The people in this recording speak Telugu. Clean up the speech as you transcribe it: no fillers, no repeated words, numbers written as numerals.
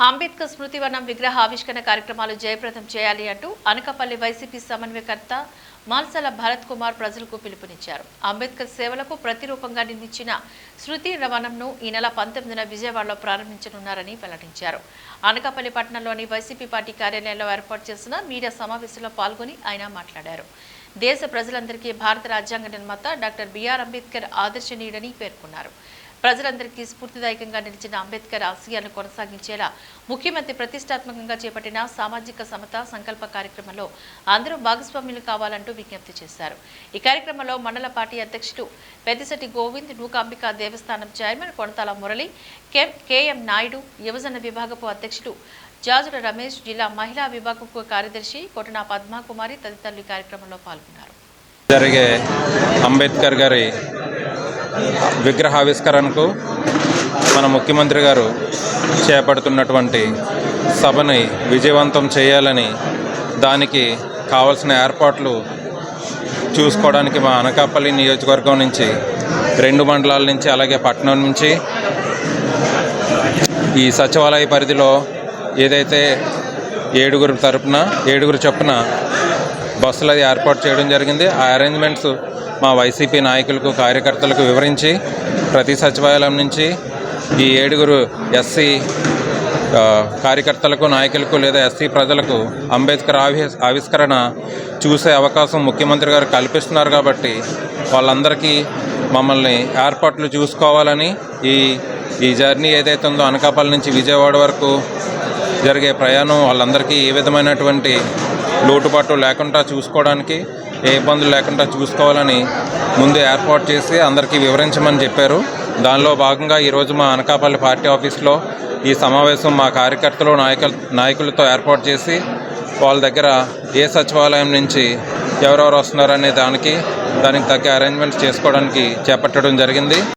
అంబేద్కర్ స్మృతివనం విగ్రహ ఆవిష్కరణ కార్యక్రమాలు జయప్రదం చేయాలి అంటూ అనకాపల్లి వైసీపీ సమన్వయకర్త మాల్సల భరత్ కుమార్ ప్రజలకు పిలుపునిచ్చారు. అంబేద్కర్ సేవలకు ప్రతిరూపంగా నిర్మించిన స్మృతి వనంను ఈ నెల 19న విజయవాడలో ప్రారంభించనున్నారని వెల్లడించారు. అనకాపల్లి పట్టణంలోని వైసీపీ పార్టీ కార్యాలయంలో ఏర్పాటు చేసిన మీడియా సమావేశంలో పాల్గొని ఆయన మాట్లాడారు. దేశ ప్రజలందరికీ భారత రాజ్యాంగ నిర్మాత డాక్టర్ బిఆర్ అంబేద్కర్ ఆదర్శనీయుడని పేర్కొన్నారు. ప్రజలందరికీ స్ఫూర్తిదాయకంగా నిలిచిన అంబేద్కర్ ఆశయాలను కొనసాగించేలా ముఖ్యమంత్రి ప్రతిష్టాత్మకంగా చేపట్టిన సామాజిక సమతా సంకల్ప కార్యక్రమంలో అందరూ భాగస్వాములు కావాలంటూ విజ్ఞప్తి చేశారు. ఈ కార్యక్రమంలో మండల పార్టీ అధ్యక్షుడు పెద్దిశెట్టి గోవింద్, నూకాంబిక దేవస్థానం చైర్మన్ కొనతాల మురళి, కెఎం నాయుడు, యువజన విభాగపు అధ్యక్షుడు జాజుల రమేష్, జిల్లా మహిళా విభాగపు కార్యదర్శి కొటన పద్మకుమారి తదితరులు ఈ కార్యక్రమంలో పాల్గొన్నారు. జరిగే అంబేద్కర్ గారి విగ్రహావిష్కరణకు మన ముఖ్యమంత్రి గారు చేపడుతున్నటువంటి సభని విజయవంతం చేయాలని, దానికి కావాల్సిన ఏర్పాట్లు చూసుకోవడానికి మా అనకాపల్లి నియోజకవర్గం నుంచి 2 మండలాల నుంచి అలాగే పట్టణం నుంచి ఈ సచివాలయ పరిధిలో ఏదైతే 7 చొప్పున బస్సులు అది ఏర్పాటు చేయడం జరిగింది. ఆ అరేంజ్మెంట్స్ మా వైసీపీ నాయకులకు, కార్యకర్తలకు వివరించి ప్రతి సచివాలయం నుంచి ఈ 7 ఎస్సీ కార్యకర్తలకు, నాయకులకు లేదా ఎస్సీ ప్రజలకు అంబేద్కర్ ఆవిష్కరణ చూసే అవకాశం ముఖ్యమంత్రి గారు కల్పిస్తున్నారు. కాబట్టి వాళ్ళందరికీ మమ్మల్ని ఏర్పాట్లు చూసుకోవాలని, ఈ జర్నీ ఏదైతే ఉందో అనకాపల్లి నుంచి విజయవాడ వరకు జరిగే ప్రయాణం వాళ్ళందరికీ ఏ విధమైనటువంటి లోటుపాటు లేకుండా చూసుకోవడానికి, ఏ ఇబ్బందులు లేకుండా చూసుకోవాలని ముందే ఏర్పాటు చేసి అందరికీ వివరించమని చెప్పారు. దానిలో భాగంగా ఈరోజు మా అనకాపల్లి పార్టీ ఆఫీస్లో ఈ సమావేశం మా కార్యకర్తలు, నాయకులతో ఏర్పాటు చేసి వాళ్ళ దగ్గర ఏ సచివాలయం నుంచి ఎవరెవరు వస్తున్నారనే దానికి తగ్గ అరేంజ్మెంట్స్ చేసుకోవడానికి చేపట్టడం జరిగింది.